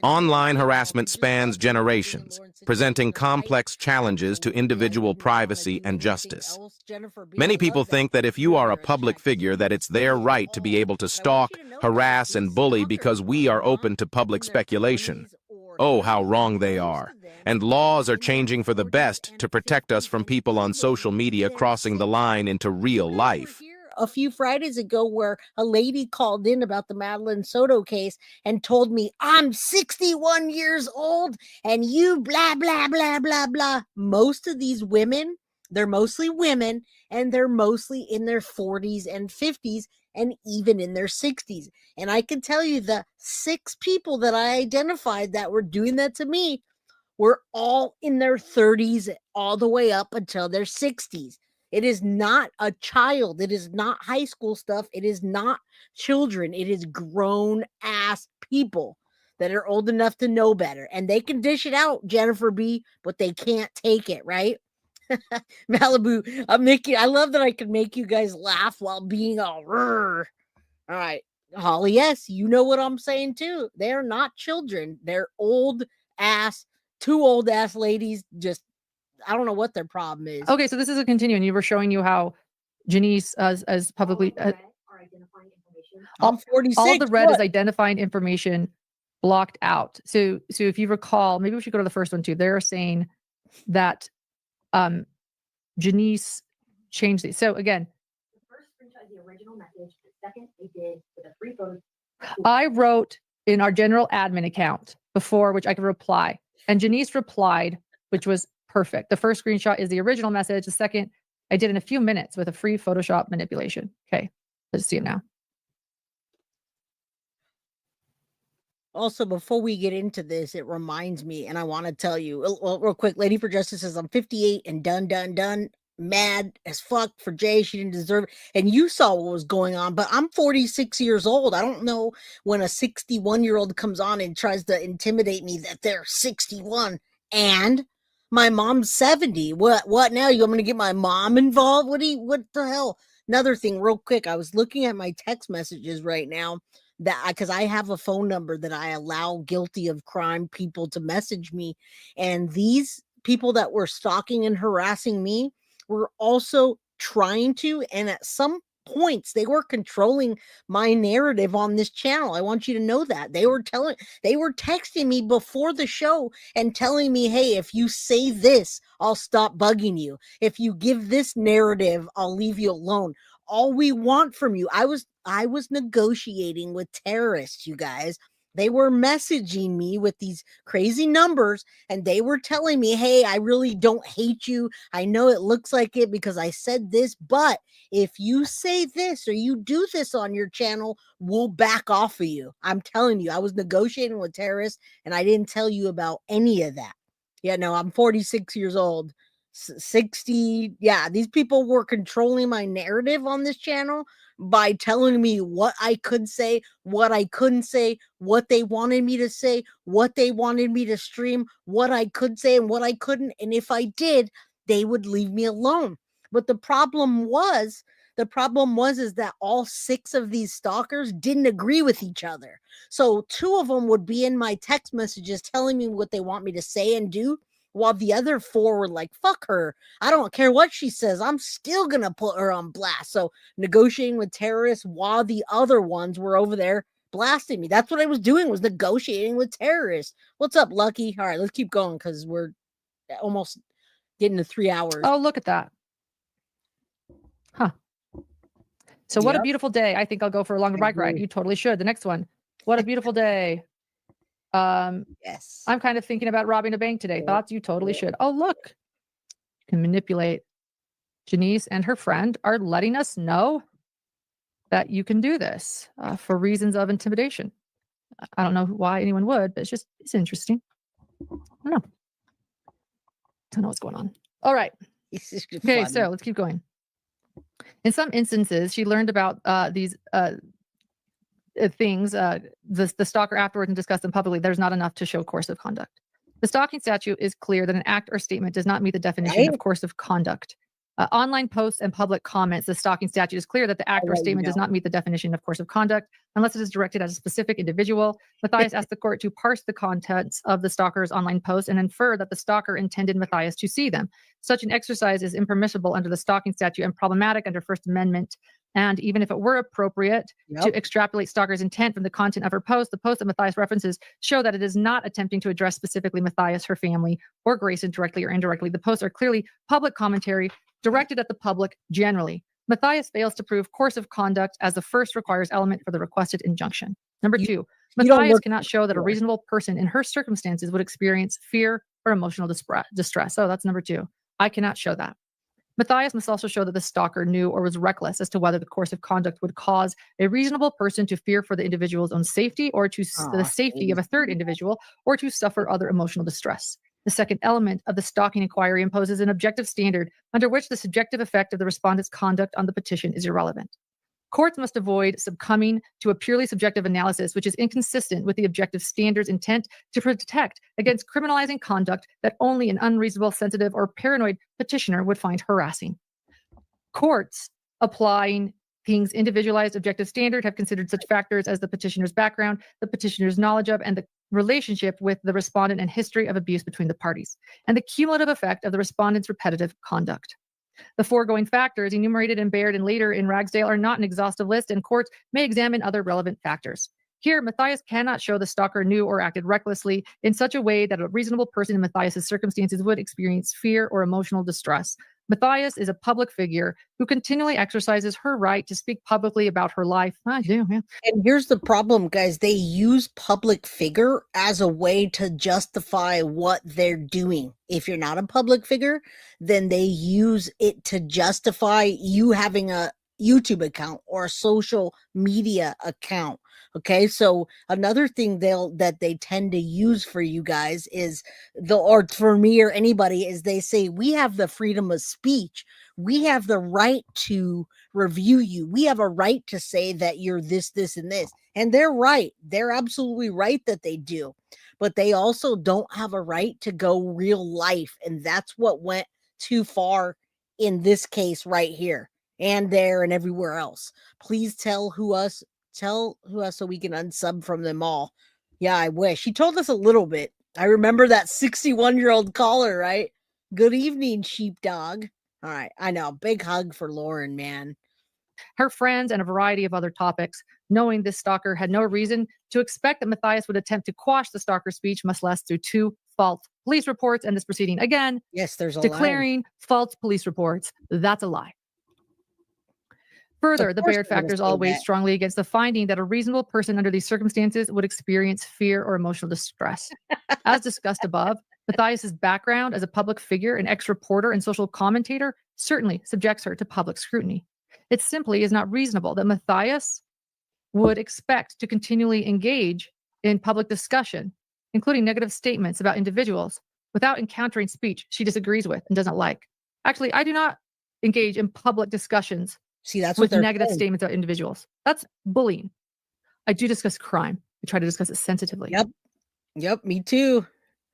Online harassment spans generations, presenting complex challenges to individual privacy and justice. Many people think that if you are a public figure, that it's their right to be able to stalk, harass, and bully because we are open to public speculation. Oh, how wrong they are. And laws are changing for the best to protect us from people on social media crossing the line into real life. A few Fridays ago where a lady called in about the Madeline Soto case and told me, I'm 61 years old and you blah, blah, blah, blah, blah. Most of these women, they're mostly women, and they're mostly in their 40s and 50s and even in their 60s. And I can tell you the 6 people that I identified that were doing that to me were all in their 30s all the way up until their 60s. It is not a child. It is not high school stuff. It is not children. It is grown ass people that are old enough to know better. And they can dish it out, Jennifer B., but they can't take it, right? Malibu, I love that I can make you guys laugh while being all rrr. All right. Holly, yes, you know what I'm saying too. They're not children. They're old ass, 2 old ass ladies just I don't know what their problem is. Okay, so this is a continuing. You were showing you how Janice as publicly I'm 46. all the red is identifying information blocked out. So if you recall, maybe we should go to the first one too. They're saying that Janice changed these. So again, the first screenshot is the original message. The second they did with a free photo. I wrote in our general admin account before, which I could reply, and Janice replied, which was perfect. The first screenshot is the original message. The second, I did in a few minutes with a free Photoshop manipulation. Okay, let's see it now. Also, before we get into this, it reminds me, and I want to tell you, real quick, Lady for Justice says, I'm 58 and done. Mad as fuck for Jay. She didn't deserve it. And you saw what was going on, but I'm 46 years old. I don't know when a 61-year-old comes on and tries to intimidate me that they're 61 and my mom's 70. What now? You want me to get my mom involved? What the hell? Another thing, real quick. I was looking at my text messages right now because I have a phone number that I allow guilty of crime people to message me. And these people that were stalking and harassing me were also trying to, and at some points they were controlling my narrative on this channel. I want you to know that they were texting me before the show and telling me, hey, if you say this, I'll stop bugging you. If you give this narrative, I'll leave you alone. All we want from you. I was negotiating with terrorists, you guys. They were messaging me with these crazy numbers and they were telling me, hey, I really don't hate you. I know it looks like it because I said this, but if you say this or you do this on your channel, we'll back off of you. I'm telling you, I was negotiating with terrorists and I didn't tell you about any of that. Yeah, no, I'm 46 years old. 60. Yeah, these people were controlling my narrative on this channel by telling me what I could say, what I couldn't say, what they wanted me to say, what they wanted me to stream, what I could say and what I couldn't. And if I did, they would leave me alone. But the problem was is that all 6 of these stalkers didn't agree with each other. So 2 of them would be in my text messages telling me what they want me to say and do, while the other 4 were like, fuck her. I don't care what she says. I'm still going to put her on blast. So negotiating with terrorists while the other ones were over there blasting me. That's what I was doing, was negotiating with terrorists. What's up, Lucky? All right, let's keep going because we're almost getting to 3 hours. Oh, look at that. Huh. So what a beautiful day. I think I'll go for a longer bike ride. You totally should. The next one. What a beautiful day. Yes. I'm kind of thinking about robbing a bank today. Thoughts? You totally should. Oh, look. You can manipulate. Janice and her friend are letting us know that you can do this for reasons of intimidation. I don't know why anyone would, but it's interesting. I don't know what's going on. All right. Okay, so let's keep going. In some instances, she learned about these things, the stalker afterwards and discussed them publicly. There's not enough to show course of conduct. The stalking statute is clear that an act or statement does not meet the definition of course of conduct. Online posts and public comments. The stalking statute is clear that the act or statement does not meet the definition of course of conduct unless it is directed at a specific individual. Matthias asked the court to parse the contents of the stalker's online posts and infer that the stalker intended Matthias to see them. Such an exercise is impermissible under the stalking statute and problematic under First Amendment. And even if it were appropriate to extrapolate stalker's intent from the content of her post, the post that Matthias references show that it is not attempting to address specifically Matthias, her family, or Grayson directly or indirectly. The posts are clearly public commentary directed at the public generally. Matthias fails to prove course of conduct as the first requires element for the requested injunction. Number two, Matthias cannot show that a reasonable person in her circumstances would experience fear or emotional distress. So that's number two. I cannot show that. Matthias must also show that the stalker knew or was reckless as to whether the course of conduct would cause a reasonable person to fear for the individual's own safety or to the safety of a third individual or to suffer other emotional distress. The second element of the stalking inquiry imposes an objective standard under which the subjective effect of the respondent's conduct on the petition is irrelevant. Courts must avoid succumbing to a purely subjective analysis, which is inconsistent with the objective standard's intent to protect against criminalizing conduct that only an unreasonable, sensitive, or paranoid petitioner would find harassing. Courts applying King's individualized objective standard have considered such factors as the petitioner's background, the petitioner's knowledge of, and the relationship with the respondent and history of abuse between the parties, and the cumulative effect of the respondent's repetitive conduct. The foregoing factors enumerated in Baird and later in Ragsdale are not an exhaustive list, and courts may examine other relevant factors. Here, Matthias cannot show the stalker knew or acted recklessly in such a way that a reasonable person in Matthias's circumstances would experience fear or emotional distress. Matthias is a public figure who continually exercises her right to speak publicly about her life. I do, yeah. And here's the problem, guys. They use public figure as a way to justify what they're doing. If you're not a public figure, then they use it to justify you having a YouTube account or a social media account. Okay, so another thing that they tend to use for you guys is or for me or anybody is they say we have the freedom of speech. We have the right to review you. We have a right to say that you're this, this, and this. And they're right. They're absolutely right that they do. But they also don't have a right to go real life. And that's what went too far in this case right here and there and everywhere else. Please tell who us so we can unsub from them all. Yeah, I wish. She told us a little bit. I remember that 61-year-old caller, right? Good evening, sheepdog. All right, I know. Big hug for Lauren, man. Her friends and a variety of other topics. Knowing this stalker had no reason to expect that Matthias would attempt to quash the stalker's speech, much less through two false police reports and this proceeding. Again, yes, there's a declaring false police reports. That's a lie. Further, the Baird factors all weigh strongly against the finding that a reasonable person under these circumstances would experience fear or emotional distress. As discussed above, Matthias's background as a public figure, an ex-reporter and social commentator certainly subjects her to public scrutiny. It simply is not reasonable that Matthias would expect to continually engage in public discussion, including negative statements about individuals, without encountering speech she disagrees with and doesn't like. Actually, I do not engage in public discussions with negative statements about individuals. That's bullying. I do discuss crime. I try to discuss it sensitively. Yep, me too.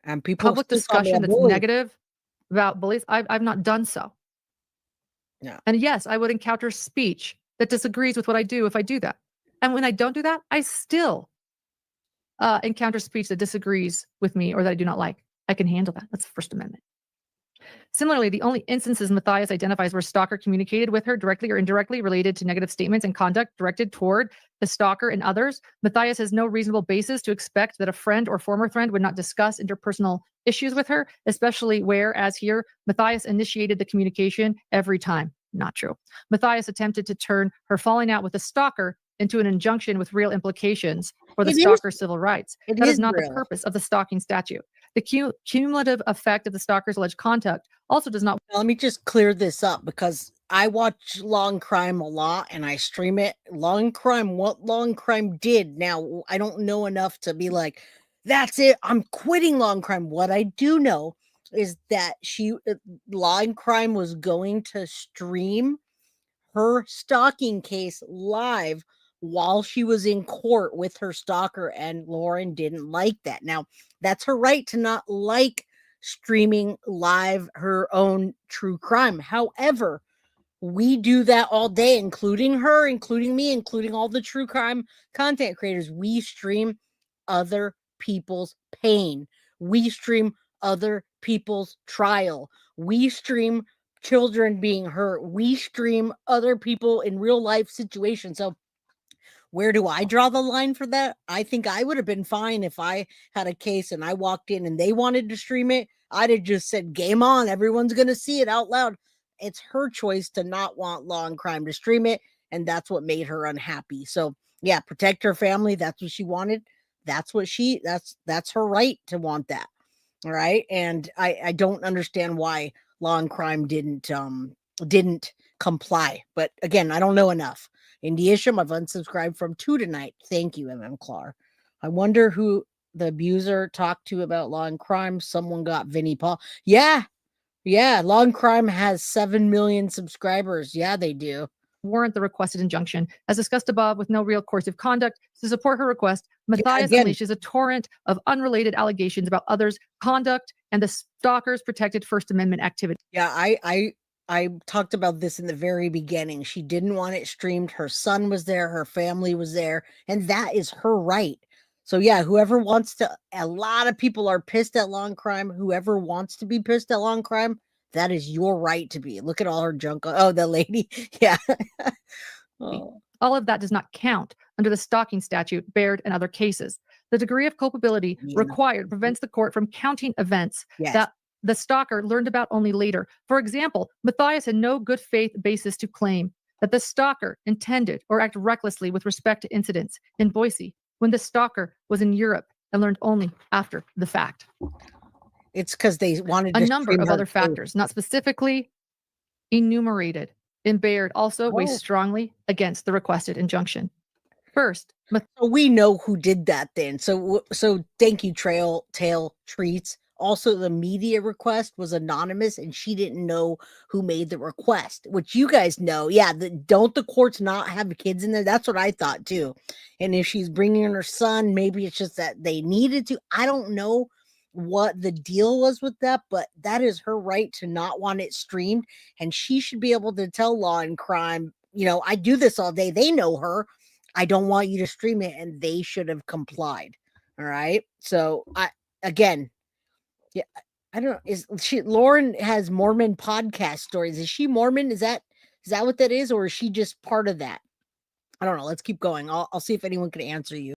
And people public discussion that's negative about bullies, I've not done so. Yeah. And yes, I would encounter speech that disagrees with what I do if I do that. And when I don't do that, I still encounter speech that disagrees with me or that I do not like. I can handle that. That's the First Amendment. Similarly, the only instances Matthias identifies where stalker communicated with her directly or indirectly related to negative statements and conduct directed toward the stalker and others. Matthias has no reasonable basis to expect that a friend or former friend would not discuss interpersonal issues with her, especially where, as here, Matthias initiated the communication every time. Not true. Matthias attempted to turn her falling out with the stalker into an injunction with real implications for the stalker's civil rights. That is not the purpose of the stalking statute. The cumulative effect of the stalker's alleged conduct also does not. Let me just clear this up because I watch Long Crime a lot and I stream it. Long Crime, what Long Crime did. Now, I don't know enough to be like, that's it. I'm quitting Long Crime. What I do know is that Long Crime was going to stream her stalking case live while she was in court with her stalker, and Lauren didn't like that. Now, that's her right to not like streaming live her own true crime. However, we do that all day, including her, including me, including all the true crime content creators. We stream other people's pain. We stream other people's trial. We stream children being hurt. We stream other people in real life situations. So where do I draw the line for that? I think I would have been fine if I had a case and I walked in and they wanted to stream it. I'd have just said, game on. Everyone's going to see it out loud. It's her choice to not want Law and Crime to stream it. And that's what made her unhappy. So yeah, protect her family. That's what she wanted. That's her right to want that. All right. And I don't understand why Law and Crime didn't comply. But again, I don't know enough. Indy Isham, I've unsubscribed from 2 tonight. Thank you, MM Clar. I wonder who the abuser talked to about Law and Crime. Someone got Vinnie Paul. Yeah. Law and Crime has 7 million subscribers. Yeah, they do. Warrant the requested injunction. As discussed above, with no real coercive conduct to support her request, Matthias unleashes a torrent of unrelated allegations about others' conduct and the stalker's protected First Amendment activity. Yeah, I talked about this in the very beginning. She didn't want it streamed. Her son was there. Her family was there. And that is her right. So yeah, whoever wants to, a lot of people are pissed at Law and Crime. Whoever wants to be pissed at Law and Crime, that is your right to be. Look at all her junk. Oh, the lady. Yeah. Oh. All of that does not count under the stalking statute, Baird, and other cases. The degree of culpability required prevents the court from counting events that the stalker learned about only later. For example, Matthias had no good faith basis to claim that the stalker intended or acted recklessly with respect to incidents in Boise when the stalker was in Europe and learned only after the fact. It's because they wanted a number of other factors, not specifically enumerated in Baird, also weigh strongly against the requested injunction. First, so we know who did that then. So thank you, Tail Treats. Also, the media request was anonymous and she didn't know who made the request, which you guys know. Yeah, don't the courts not have kids in there? That's what I thought too. And if she's bringing in her son, maybe it's just that they needed to. I don't know what the deal was with that, but that is her right to not want it streamed. And she should be able to tell Law and Crime, I do this all day. They know her. I don't want you to stream it. And they should have complied. All right. So yeah, I don't know. Lauren has Mormon podcast stories. Is she Mormon? Is that what that is? Or is she just part of that? I don't know. Let's keep going. I'll see if anyone can answer you.